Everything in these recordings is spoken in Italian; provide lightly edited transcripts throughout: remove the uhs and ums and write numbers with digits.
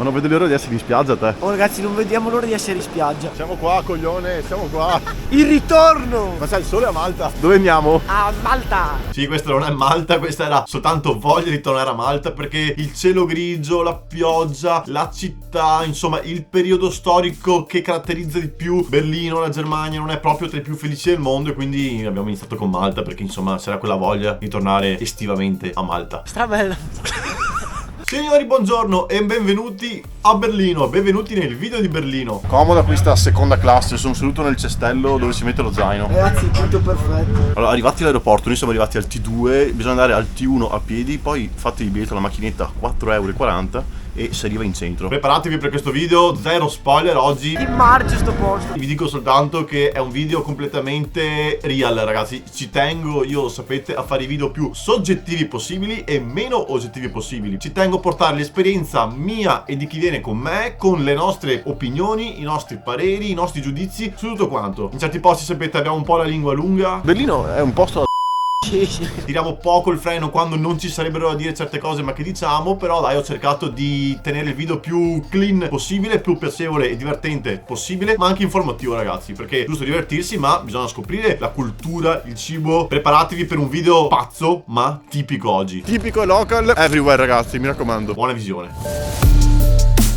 Ma non vedo l'ora di essere in spiaggia, te. Oh ragazzi, non vediamo l'ora di essere in spiaggia. Siamo qua, coglione, siamo qua. Il ritorno! Ma sai, il sole è a Malta. Dove andiamo? A Malta! Sì, questa non è Malta, questa era soltanto voglia di tornare a Malta, perché il cielo grigio, la pioggia, la città, insomma il periodo storico che caratterizza di più Berlino, la Germania, non è proprio tra i più felici del mondo, e quindi abbiamo iniziato con Malta perché insomma c'era quella voglia di tornare estivamente a Malta. Strabella. Signori, buongiorno e benvenuti a Berlino, benvenuti nel video di Berlino. Comoda questa seconda classe, sono seduto nel cestello dove si mette lo zaino. Ragazzi, tutto perfetto. Allora, arrivati all'aeroporto, noi siamo arrivati al T2, bisogna andare al T1 a piedi, poi fate il biglietto alla macchinetta a 4,40 € e si arriva in centro. Preparatevi per questo video, zero spoiler oggi. In marcio sto posto. Vi dico soltanto che è un video completamente real, ragazzi. Ci tengo, io lo sapete, a fare i video più soggettivi possibili e meno oggettivi possibili. Ci tengo a portare l'esperienza mia e di chi viene con me, con le nostre opinioni, i nostri pareri, i nostri giudizi su tutto quanto. In certi posti, sapete, abbiamo un po' la lingua lunga. Berlino è un posto da Tiriamo poco il freno quando non ci sarebbero da dire certe cose, ma che diciamo. Però dai, ho cercato di tenere il video più clean possibile, più piacevole e divertente possibile, ma anche informativo, ragazzi, perché è giusto divertirsi, ma bisogna scoprire la cultura, il cibo. Preparatevi per un video pazzo ma tipico oggi. tipico e local everywhere, ragazzi, mi raccomando. Buona visione.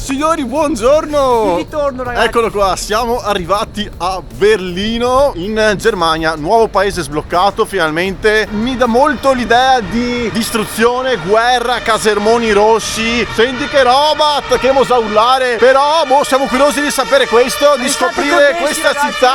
Signori, buongiorno! Il ritorno, ragazzi. Eccolo qua, siamo arrivati a Berlino, in Germania, nuovo paese sbloccato finalmente. Mi dà molto l'idea di distruzione, guerra, casermoni rossi. Senti che roba, attacchiamo a urlare. Però, siamo curiosi di sapere questo, di State scoprire connessi, questa ragazzi. città.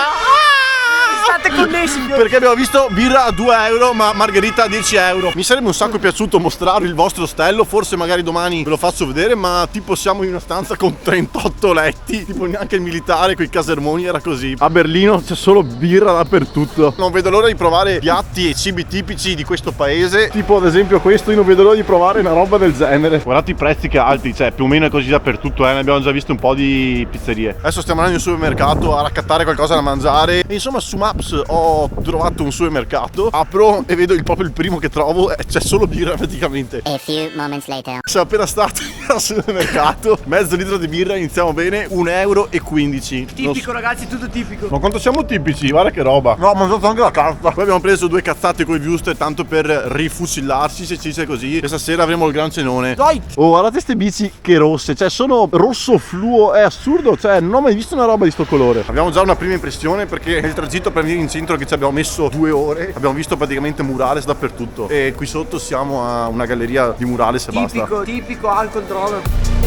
State connessi, Perché abbiamo visto birra a 2 €, ma margherita a 10 €. Mi sarebbe un sacco piaciuto mostrare il vostro ostello. Forse magari domani ve lo faccio vedere. Ma tipo siamo in una stanza con 38 letti. Tipo neanche il militare con i casermoni era così. A Berlino c'è solo birra dappertutto. Non vedo l'ora di provare piatti e cibi tipici di questo paese. Tipo ad esempio questo, io non vedo l'ora di provare una roba del genere. Guardate i prezzi che alti, cioè più o meno è così dappertutto, ne abbiamo già visto un po' di pizzerie. Adesso stiamo andando in un supermercato a raccattare qualcosa da mangiare. E insomma su Maps ho trovato un supermercato, apro e vedo proprio il primo che trovo, c'è solo birra praticamente. A few moments later. Siamo appena stati al supermercato, mezzo litro di birra, iniziamo bene, 1,15 €. Tipico, ragazzi, tutto tipico. Ma quanto siamo tipici, guarda che roba. No, ho mangiato anche la carta. Poi abbiamo preso 2 cazzate con i wuster tanto per rifucillarsi, se ci dice così. Questa sera avremo il gran cenone. Dai! Oh, guardate ste bici che rosse, cioè sono rosso fluo, è assurdo, cioè non ho mai visto una roba di sto colore. Abbiamo già una prima impressione perché nel tragitto per venire in centro che ci abbiamo messo 2 ore, abbiamo visto praticamente murales dappertutto. E qui sotto siamo a una galleria di murales e basta. Tipico, al controllo.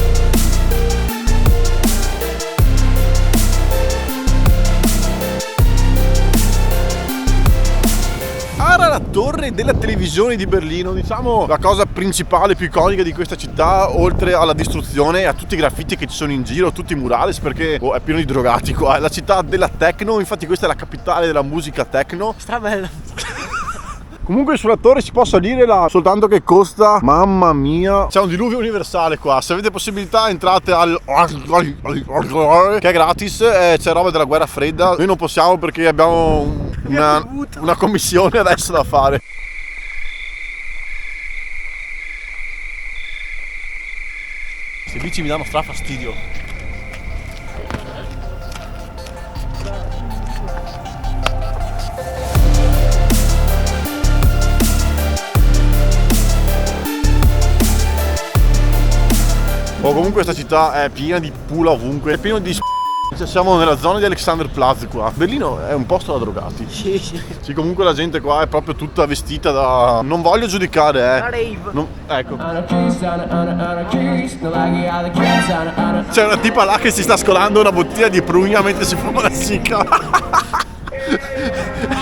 Era la torre della televisione di Berlino, diciamo la cosa principale, più iconica di questa città, oltre alla distruzione e a tutti i graffiti che ci sono in giro, tutti i murales, perché è pieno di drogati qua. È la città della techno, infatti questa è la capitale della musica techno. Strabella. Comunque sulla torre si può salire là, soltanto che costa, mamma mia, c'è un diluvio universale qua. Se avete possibilità entrate al che è gratis, c'è roba della guerra fredda. Noi non possiamo perché abbiamo una commissione adesso da fare. Queste bici mi danno strafastidio. Oh, comunque questa città è piena di pula ovunque, è pieno di siamo nella zona di Alexanderplatz qua. Berlino è un posto da drogati. Sì, comunque la gente qua è proprio tutta vestita da... Non voglio giudicare, La rave. Ecco. C'è una tipa là che si sta scolando una bottiglia di prugna mentre si fuma la sicca.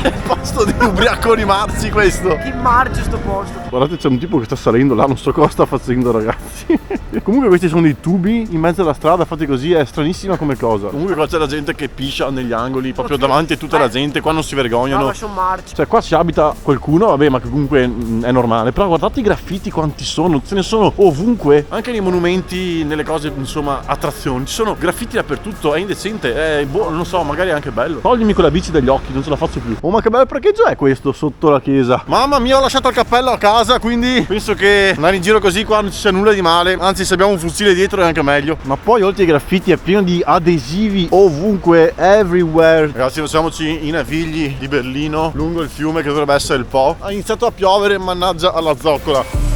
È il posto di ubriaconi marzi questo. In marcio sto posto. Guardate, c'è un tipo che sta salendo là, non so cosa sta facendo, ragazzi. Comunque questi sono dei tubi in mezzo alla strada fatti così, è stranissima come cosa. Comunque qua c'è la gente che piscia negli angoli, proprio davanti a tutta la gente, qua non si vergognano. No, sono marci. Cioè qua ci abita qualcuno, vabbè, ma che comunque è normale. Però guardate i graffiti quanti sono, ce ne sono ovunque. Anche nei monumenti, nelle cose, insomma, attrazioni. Ci sono graffiti dappertutto, è indecente, non so, magari è anche bello. Toglimi quella bici dagli occhi, non ce la faccio più. Oh, ma che bel parcheggio è questo sotto la chiesa? Mamma mia, ho lasciato il cappello a casa, quindi penso che andare in giro così qua non ci sia nulla di male. Anzi, se abbiamo un fucile dietro è anche meglio. Ma poi oltre ai graffiti è pieno di adesivi ovunque, everywhere. Ragazzi, facciamoci i Navigli di Berlino lungo il fiume che dovrebbe essere il Po. Ha iniziato a piovere, mannaggia alla zoccola.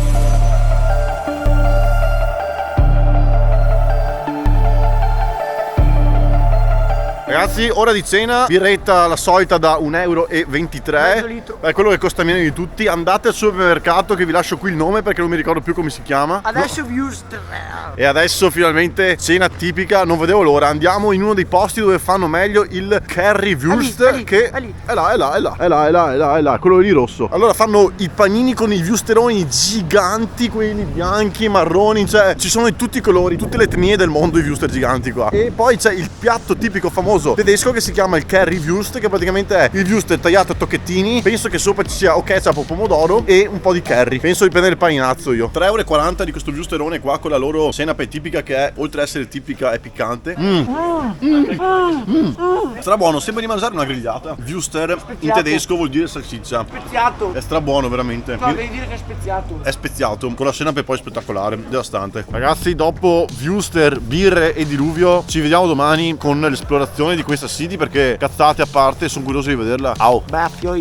Ragazzi, ora di cena, birretta la solita da 1,23 Mezzo €. litro. È quello che costa meno di tutti. Andate al supermercato, che vi lascio qui il nome perché non mi ricordo più come si chiama. Adesso views 3. E adesso finalmente cena tipica, non vedevo l'ora. Andiamo in uno dei posti dove fanno meglio il currywurst, È lì, che è lì. è là, quello lì rosso. Allora fanno i panini con i wusteroni giganti, quelli bianchi, marroni, cioè ci sono di tutti i colori, tutte le etnie del mondo i wuster giganti qua. E poi c'è il piatto tipico famoso tedesco che si chiama il currywurst, che praticamente è il wuster tagliato a tocchettini. Penso che sopra ci sia o ketchup o pomodoro e un po' di curry. Penso di prendere il paninazzo io. 3,40 € di questo wusterone qua con la loro senape tipica, che è, oltre ad essere tipica, è piccante. Stra buono, sembra di mangiare una grigliata. Wuster in tedesco vuol dire salsiccia. Speziato. È stra buono veramente. No, devi dire che è speziato. È speziato, con la senape poi spettacolare, devastante. Ragazzi, dopo wuster, birre e diluvio, ci vediamo domani con l'esplorazione di questa city, perché cazzate a parte, sono curioso di vederla. Ciao.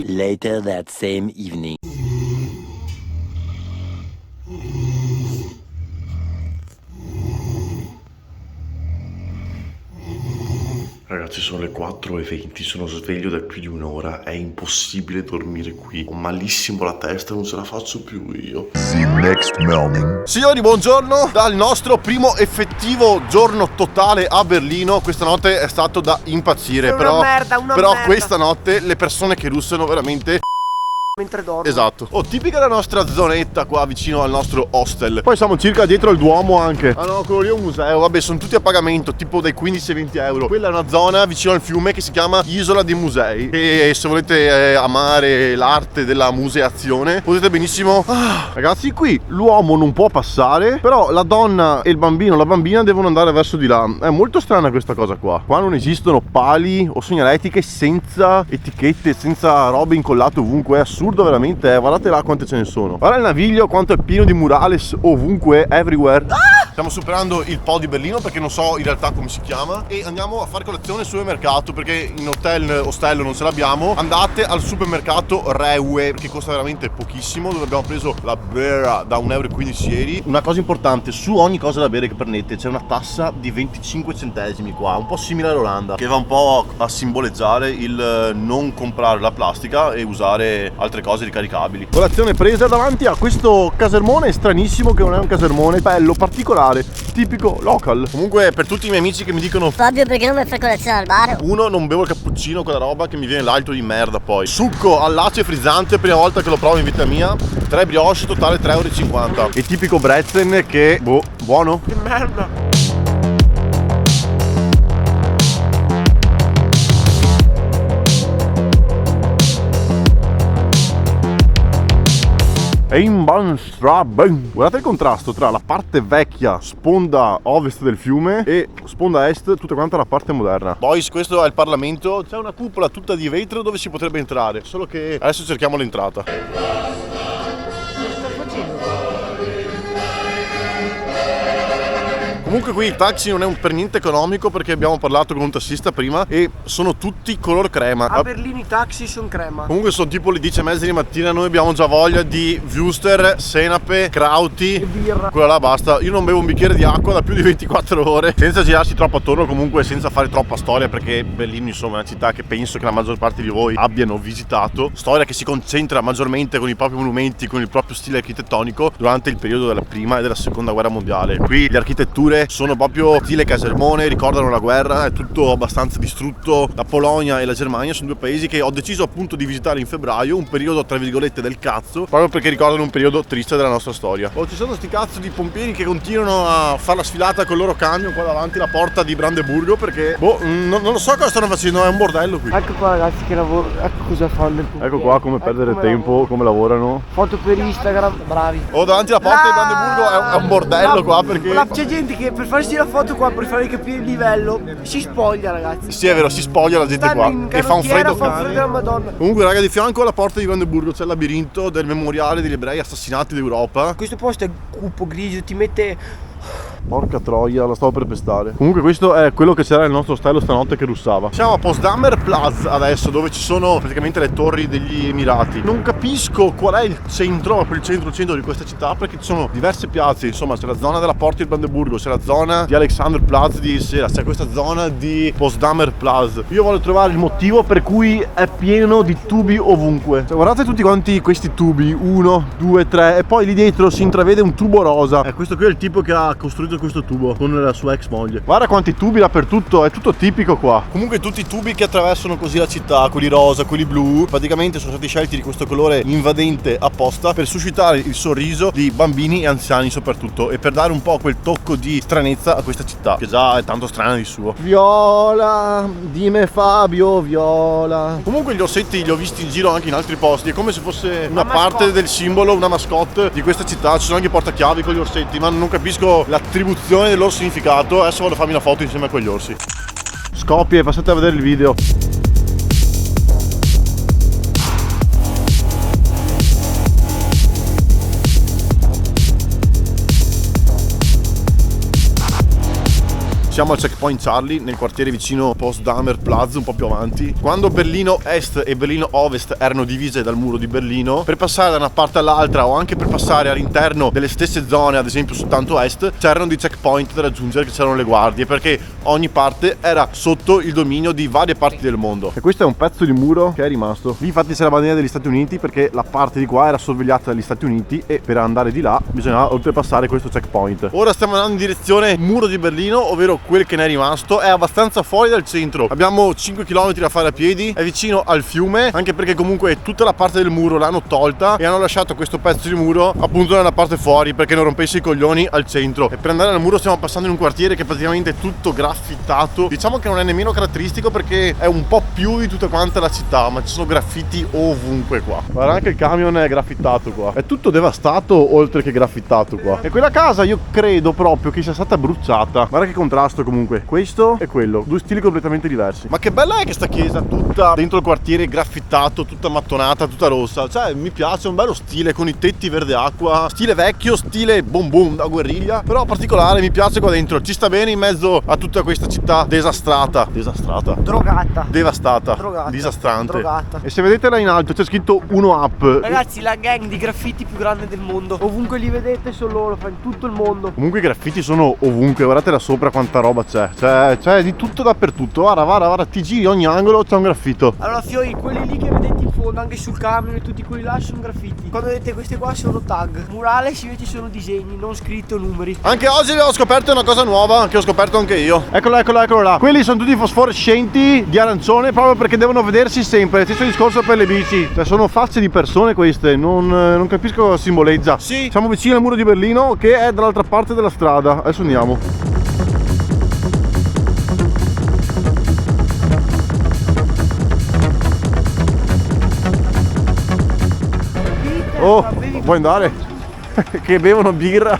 Later that same evening. Ragazzi, sono le 4:20, sono sveglio da più di un'ora, è impossibile dormire qui. Ho malissimo la testa, non ce la faccio più io. Signori, buongiorno. Dal nostro primo effettivo giorno totale a Berlino, questa notte è stato da impazzire. È una merda. Però questa notte le persone che russano veramente. Mentre dormo. Esatto. Oh, tipica la nostra zonetta qua vicino al nostro hostel. Poi siamo circa dietro il Duomo anche. Ah no, quello lì è un museo. Vabbè, sono tutti a pagamento, tipo dai 15 ai 20 €. Quella è una zona vicino al fiume che si chiama Isola dei Musei. E se volete amare l'arte della museazione, potete benissimo. Ragazzi, qui l'uomo non può passare, però la donna e il bambino, la bambina devono andare verso di là. È molto strana questa cosa qua. Qua non esistono pali o segnaletiche, senza etichette, senza robe incollate ovunque. È assurdo veramente, guardate là quante ce ne sono. Guarda il Naviglio quanto è pieno di murales ovunque, everywhere. Stiamo superando il Po di Berlino, perché non so in realtà come si chiama, e andiamo a fare colazione al supermercato, perché in ostello non ce l'abbiamo. Andate al supermercato Rewe, che costa veramente pochissimo, dove abbiamo preso la birra da 1,15 € ieri. Una cosa importante, su ogni cosa da bere che prendete c'è una tassa di 25 centesimi qua, un po' simile all'Olanda, che va un po' a simboleggiare il non comprare la plastica e usare altre cose ricaricabili. Colazione presa davanti a questo casermone stranissimo, che non è un casermone, bello, particolare, tipico local. Comunque, per tutti i miei amici che mi dicono: Fabio, perché non mi fai colazione al bar? uno, non bevo il cappuccino, quella roba che mi viene l'alito di merda. Poi succo al latte frizzante, prima volta che lo provo in vita mia. 3 brioche, totale 3,50 €. E tipico Brezen, che boh, buono. Che merda. Einbahnstraße. Guardate il contrasto tra la parte vecchia, sponda ovest del fiume, e sponda est, tutta quanta la parte moderna. Boys, questo è il Parlamento. C'è una cupola tutta di vetro dove si potrebbe entrare, solo che adesso cerchiamo l'entrata. Comunque qui il taxi non è per niente economico, perché abbiamo parlato con un tassista prima e sono tutti color crema. A Berlino i taxi sono crema. Comunque sono tipo le 10:30 di mattina, noi abbiamo già voglia di wuster, senape, krauti E birra. quella là basta. Io non bevo un bicchiere di acqua da più di 24 ore, senza girarsi troppo attorno, comunque senza fare troppa storia, perché Berlino insomma è una città che penso che la maggior parte di voi abbiano visitato. Storia che si concentra maggiormente con i propri monumenti, con il proprio stile architettonico durante il periodo della prima e della seconda guerra mondiale. Qui le architetture sono proprio stile casermone, ricordano la guerra, è tutto abbastanza distrutto. La Polonia e la Germania sono due paesi che ho deciso appunto di visitare in febbraio, un periodo tra virgolette del cazzo, proprio perché ricordano un periodo triste della nostra storia. Ci sono sti cazzo di pompieri che continuano a fare la sfilata con il loro camion qua davanti alla porta di Brandeburgo, perché non lo so cosa stanno facendo, è un bordello qui. Ecco qua ragazzi che lavoro, ecco cosa fanno. Ecco qua come perdere tempo, come lavorano. Foto per Instagram, bravi. Davanti alla porta di Brandeburgo è un bordello qua, perché C'è gente che per farsi la foto qua, per farvi capire il livello, si spoglia, ragazzi. Sì, è vero, si spoglia la gente Stanno qua in e fa un freddo. della Madonna. Comunque raga, di fianco alla porta di Brandeburgo c'è il labirinto del memoriale degli ebrei assassinati d'Europa. Questo posto è cupo, grigio, ti mette... Porca troia, la stavo per pestare. Comunque questo è quello che c'era nel nostro ostello stanotte che russava. Siamo a Potsdamer Platz adesso, dove ci sono praticamente le torri degli Emirati. Non capisco qual è il centro di questa città, perché ci sono diverse piazze. Insomma, c'è la zona della porta di Brandeburgo, c'è la zona di Alexanderplatz di sera, c'è questa zona di Potsdamer Platz. Io voglio trovare il motivo per cui è pieno di tubi ovunque. Cioè, guardate tutti quanti questi tubi, 1, 2, 3, e poi lì dietro si intravede un tubo rosa. E questo qui è il tipo che ha costruito questo tubo con la sua ex moglie. Guarda quanti tubi dappertutto, è tutto tipico qua. Comunque tutti i tubi che attraversano così la città, quelli rosa, quelli blu, praticamente sono stati scelti di questo colore invadente apposta per suscitare il sorriso di bambini e anziani soprattutto, e per dare un po' quel tocco di stranezza a questa città che già è tanto strana di suo. Viola, dime Fabio, viola. Comunque gli orsetti li ho visti in giro anche in altri posti, è come se fosse una parte del simbolo, una mascotte di questa città. Ci sono anche i portachiavi con gli orsetti, ma non capisco l'attribuzione del loro significato. Adesso vado a farmi una foto insieme a quegli orsi. Scopie, passate a vedere il video. Siamo al checkpoint Charlie, nel quartiere vicino Potsdamer Platz, un po' più avanti. Quando Berlino Est e Berlino Ovest erano divise dal muro di Berlino, per passare da una parte all'altra o anche per passare all'interno delle stesse zone, ad esempio soltanto Est, c'erano dei checkpoint da raggiungere, che c'erano le guardie, perché ogni parte era sotto il dominio di varie parti del mondo. E questo è un pezzo di muro che è rimasto. Lì infatti c'è la bandiera degli Stati Uniti, perché la parte di qua era sorvegliata dagli Stati Uniti e per andare di là bisognava oltrepassare questo checkpoint. Ora stiamo andando in direzione muro di Berlino, ovvero quel che ne è rimasto. È abbastanza fuori dal centro, abbiamo 5 km da fare a piedi, è vicino al fiume, anche perché comunque tutta la parte del muro l'hanno tolta e hanno lasciato questo pezzo di muro appunto nella parte fuori, perché non rompesse i coglioni al centro. E per andare al muro stiamo passando in un quartiere che è praticamente tutto graffittato. Diciamo che non è nemmeno caratteristico, perché è un po' più di tutta quanta la città, ma ci sono graffiti ovunque qua. Guarda, anche il camion è graffittato qua, è tutto devastato oltre che graffittato qua. E quella casa io credo proprio che sia stata bruciata. Guarda che contrasto comunque, questo e quello, due stili completamente diversi. Ma che bella è questa chiesa, tutta dentro il quartiere graffittato, tutta mattonata, tutta rossa. Cioè mi piace, un bello stile con i tetti verde acqua, stile vecchio, stile boom boom da guerriglia, però particolare, mi piace qua dentro, ci sta bene in mezzo a tutta questa città desastrata, Drogata, devastata, drogata, disastrante. drogata. E se vedete là in alto c'è scritto 1UP. Ragazzi, la gang di graffiti più grande del mondo, ovunque li vedete sono loro, fa in tutto il mondo. Comunque i graffiti sono ovunque, guardate là sopra quanta roba c'è, c'è di tutto dappertutto. Guarda, ti giri ogni angolo c'è un graffito. Allora Fiori, quelli lì che vedete in fondo, anche sul camion e tutti quelli là sono graffiti. Quando vedete queste qua sono tag. Murales invece sono disegni, non scritto numeri. Anche oggi ho scoperto una cosa nuova che ho scoperto anche io. Eccolo là. Quelli sono tutti fosforescenti di arancione, proprio perché devono vedersi sempre. Stesso discorso per le bici. Cioè sono facce di persone queste, non capisco cosa simboleggia. Sì, siamo vicini al muro di Berlino, che è dall'altra parte della strada. Adesso andiamo. Oh, vuoi andare? Che bevono birra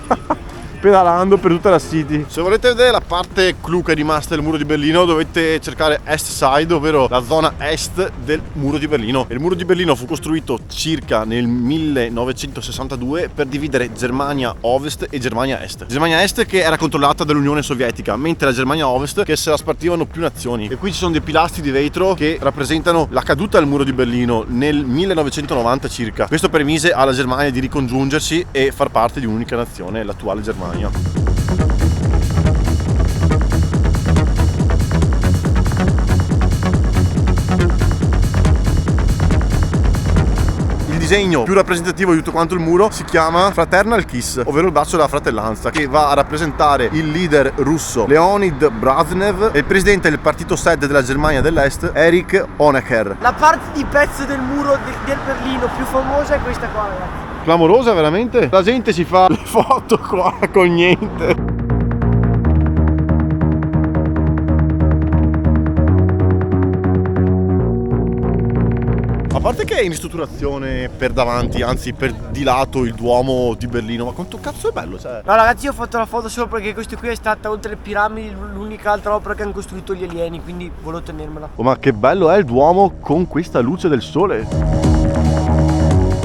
pedalando per tutta la city. Se volete vedere la parte clou che è rimasta del muro di Berlino, dovete cercare East Side, ovvero la zona est del muro di Berlino. Il muro di Berlino fu costruito circa nel 1962 per dividere Germania Ovest e Germania Est. Germania Est che era controllata dall'Unione Sovietica, mentre la Germania Ovest che se la spartivano più nazioni. E qui ci sono dei pilastri di vetro che rappresentano la caduta del muro di Berlino nel 1990 circa. Questo permise alla Germania di ricongiungersi e far parte di un'unica nazione, l'attuale Germania. Il disegno più rappresentativo di tutto quanto il muro si chiama Fraternal Kiss, ovvero il bacio della fratellanza, che va a rappresentare il leader russo Leonid Brezhnev e il presidente del partito SED della Germania dell'Est Erich Honecker. La parte di pezzo del muro del Berlino più famosa è questa qua, ragazzi. Clamorosa veramente. La gente si fa le foto qua con niente. parte che è in ristrutturazione per davanti, anzi per di lato il Duomo di Berlino, ma quanto cazzo è bello, cioè. No ragazzi, io ho fatto la foto solo perché questo qui è stata, oltre le piramidi, l'unica altra opera che hanno costruito gli alieni, quindi volevo tenermela. Oh, ma che bello è il Duomo con questa luce del sole.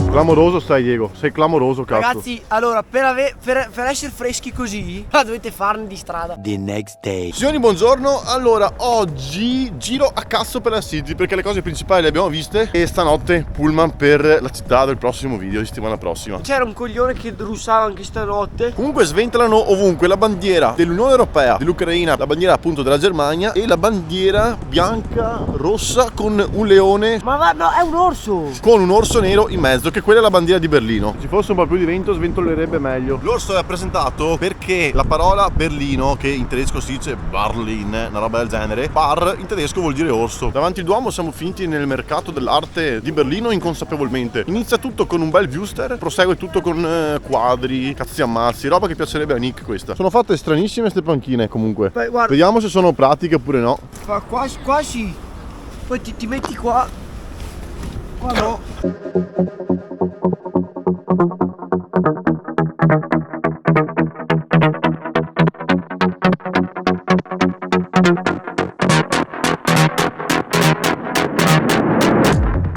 Clamoroso stai, Diego, sei clamoroso, cazzo. Ragazzi, allora, per essere freschi così, la dovete farne di strada. The next day. Signori, buongiorno. Allora, oggi giro a cazzo per la City perché le cose principali le abbiamo viste e stanotte pullman per la città del prossimo video di settimana prossima. C'era un coglione che russava anche stanotte. Comunque sventolano ovunque la bandiera dell'Unione Europea, dell'Ucraina, la bandiera appunto della Germania e la bandiera bianca rossa con un leone Ma no, è un orso. con un orso nero in mezzo, che quella è la bandiera di Berlino. Se ci fosse un po' più di vento sventolerebbe meglio. L'orso è rappresentato perché la parola Berlino, che in tedesco si dice Berlin, una roba del genere, Bar in tedesco vuol dire orso. Davanti al Duomo siamo finiti nel mercato dell'arte di Berlino inconsapevolmente. Inizia tutto con un bel Wüster, prosegue tutto con quadri, cazzi ammazzi, roba che piacerebbe a Nick questa. Sono fatte stranissime ste panchine comunque. Beh, guarda. Vediamo se sono pratiche oppure no. Ma qua sì. Poi ti metti qua. Qua no.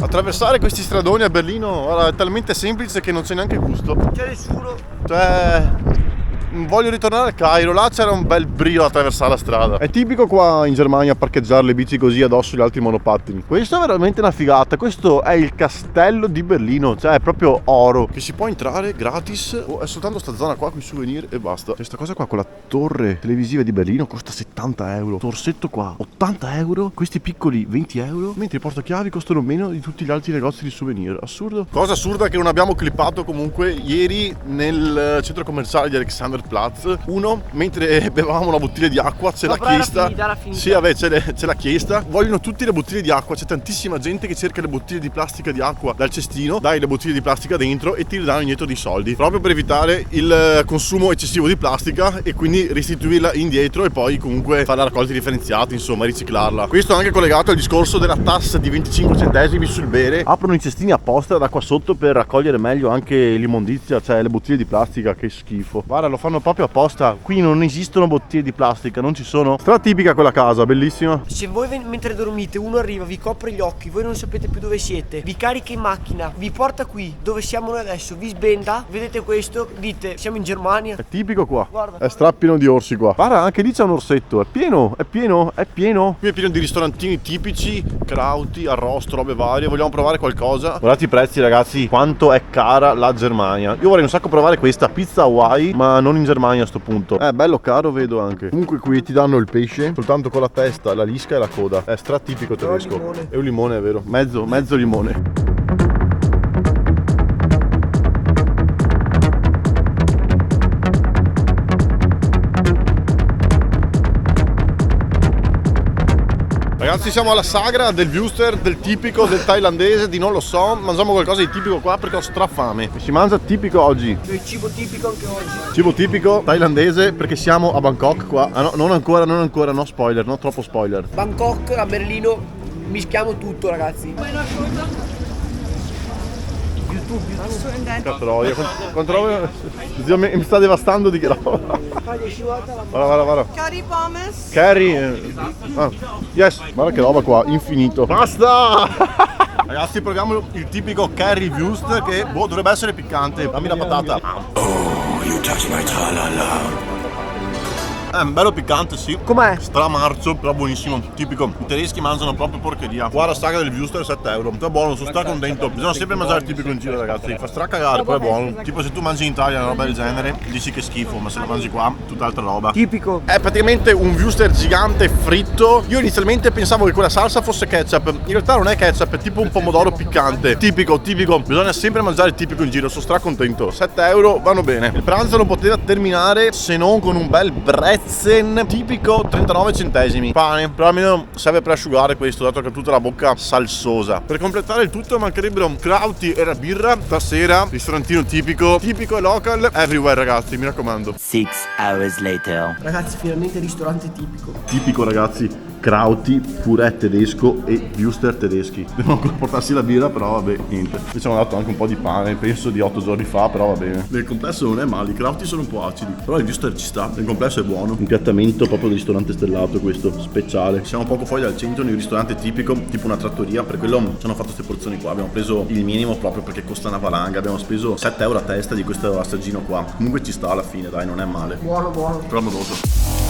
Attraversare questi stradoni a Berlino, guarda, è talmente semplice che non c'è neanche gusto. C'è nessuno. Cioè, voglio ritornare al Cairo, là c'era un bel brio a attraversare la strada. È tipico qua in Germania parcheggiare le bici così addosso agli altri monopattini. Questo è veramente una figata, questo è il castello di Berlino, cioè è proprio oro. Che si può entrare gratis, è soltanto sta zona qua con i souvenir e basta. Questa cosa qua con la torre televisiva di Berlino costa 70 euro, torsetto qua 80 euro, questi piccoli 20 euro, mentre i portachiavi costano meno di tutti gli altri negozi di souvenir. Assurdo. Cosa assurda che non abbiamo clippato comunque ieri nel centro commerciale di Alexanderplatz. Uno, mentre bevavamo una bottiglia di acqua, ce l'ha però era chiesta. finita, era finita. Sì, vabbè, ce l'ha chiesta. Vogliono tutti le bottiglie di acqua. C'è tantissima gente che cerca le bottiglie di plastica di acqua dal cestino, dai le bottiglie di plastica dentro e ti ridanno indietro dei soldi, proprio per evitare il consumo eccessivo di plastica e quindi restituirla indietro e poi comunque fare la raccolta differenziata, insomma riciclarla. Questo anche collegato al discorso della tassa di 25 centesimi sul bere. Aprono i cestini apposta da qua sotto per raccogliere meglio anche l'immondizia, cioè le bottiglie di plastica. Che schifo. Guarda, lo fanno proprio apposta. Qui non esistono bottiglie di plastica, non ci sono. Stratipica quella casa, bellissima. Se voi mentre dormite uno arriva, vi copre gli occhi, voi non sapete più dove siete, vi carica in macchina, vi porta qui dove siamo noi adesso, vi sbenda, vedete questo, dite siamo in Germania. È tipico qua. Guarda. È strapieno di orsi qua. Guarda, anche lì c'è un orsetto. È pieno, è pieno, è pieno. Qui è pieno di ristorantini tipici, crauti, arrosto, robe varie. Vogliamo provare qualcosa? Guardate i prezzi, ragazzi, quanto è cara la Germania. Io vorrei un sacco provare questa pizza Hawaii, ma non in Germania a sto punto. È bello caro, vedo anche. Comunque qui ti danno il pesce soltanto con la testa, la lisca e la coda. È stratipico tedesco. limone. È un limone, è vero. Mezzo limone. Ragazzi, siamo alla sagra del Wüster, del tipico, del thailandese, di non lo so. Mangiamo qualcosa di tipico qua perché ho strafame. Si mangia tipico oggi. Il cibo tipico anche oggi. Cibo tipico thailandese perché siamo a Bangkok qua. Ah no, non ancora, no spoiler, no troppo spoiler. Bangkok, a Berlino, mischiamo tutto ragazzi. YouTube. Cazzo troia, quanto roba. Zio, mi sta devastando di roba. Guarda. Curry pommes. Curry. Yes, guarda che roba qua, infinito. Basta! Ragazzi, proviamo il tipico curry Wüst che dovrebbe essere piccante. Dammi la patata. Oh, you touch my tra-la-la. È un bello piccante, sì. Com'è? Stramarzo, però buonissimo. Tipico. I tedeschi mangiano proprio porcheria. Qua la saga del Wüster 7 euro. È buono, sono stracontento. Bisogna sempre mangiare il tipico in giro, ragazzi. Fa stracagare, poi è buono. Tipo se tu mangi in Italia una roba del genere, dici che schifo, ma se la mangi qua, tutt'altra roba. Tipico. È praticamente un Wüster gigante fritto. Io inizialmente pensavo che quella salsa fosse ketchup. In realtà non è ketchup, è tipo un pomodoro piccante. Tipico. Bisogna sempre mangiare il tipico in giro, sono stracontento. 7 euro vanno bene. Il pranzo non poteva terminare se non con un bel brezzo Essen tipico 39 centesimi. Pane, però almeno serve per asciugare questo, dato che ha tutta la bocca salsosa. Per completare il tutto mancherebbero crauti e la birra. Stasera ristorantino tipico e local everywhere, ragazzi, mi raccomando. 6 hours later. Ragazzi, finalmente ristorante tipico. Tipico, ragazzi, crauti, purè tedesco e wuster tedeschi. Devono ancora portarsi la birra, però vabbè, niente. Ci hanno dato anche un po' di pane, penso di 8 giorni fa, però va bene. Nel complesso non è male, i crauti sono un po' acidi, però il wuster ci sta, nel complesso è buono. Un piattamento proprio di ristorante stellato questo, speciale. Siamo poco fuori dal centro, in un ristorante tipico, tipo una trattoria, per quello ci hanno fatto queste porzioni qua. Abbiamo preso il minimo proprio perché costa una valanga, abbiamo speso 7 euro a testa di questo assaggino qua. Comunque ci sta alla fine, dai, non è male. Buono. Clamoroso.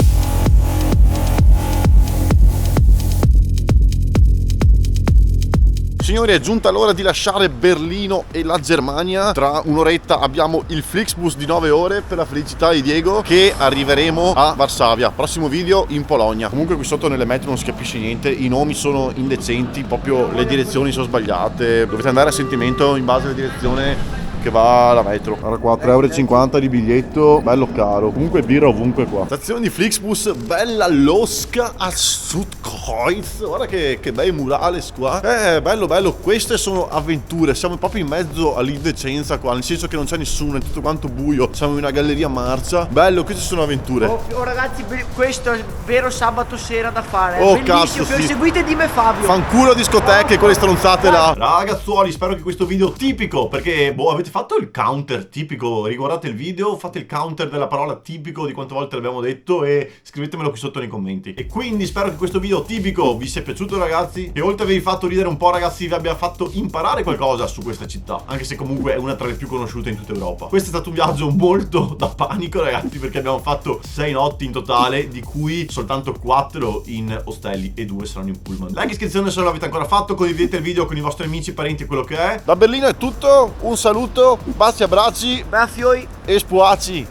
Signori, è giunta l'ora di lasciare Berlino e la Germania. Tra un'oretta abbiamo il Flixbus di 9 ore per la felicità di Diego, che arriveremo a Varsavia. Prossimo video in Polonia. Comunque qui sotto nelle metro non si capisce niente, i nomi sono indecenti, proprio le direzioni sono sbagliate. Dovete andare a sentimento in base alla direzione che va alla metro. Allora qua 3,50 euro di biglietto, bello caro. Comunque birra ovunque qua. Stazione di Flixbus, bella losca a Südkreuz. Guarda che bei murales qua. Bello. Queste sono avventure. Siamo proprio in mezzo all'indecenza qua, nel senso che non c'è nessuno, è tutto quanto buio. Siamo in una galleria marcia. Bello, queste sono avventure. Oh ragazzi, questo è il vero sabato sera da fare. Oh, bellissimo, cazzo, sì. Seguite Dime Fabio. Fanculo discoteche, quelle stronzate là. Ragazzuoli, spero che questo video tipico, perché avete fatto il counter tipico, riguardate il video, fate il counter della parola tipico, di quante volte l'abbiamo detto, e scrivetemelo qui sotto nei commenti. E quindi spero che questo video tipico vi sia piaciuto, ragazzi, e oltre a avervi fatto ridere un po', ragazzi, vi abbia fatto imparare qualcosa su questa città, anche se comunque è una tra le più conosciute in tutta Europa. Questo è stato un viaggio molto da panico, ragazzi, perché abbiamo fatto 6 notti in totale, di cui soltanto 4 in ostelli e 2 saranno in pullman. Like, iscrizione se non l'avete ancora fatto, condividete il video con i vostri amici, parenti, quello che è. Da Berlino è tutto, un saluto, baci, abbracci Baffioi. e spuaci.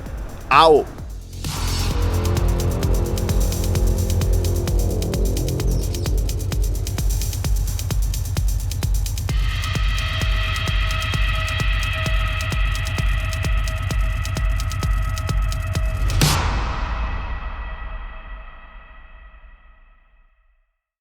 Au!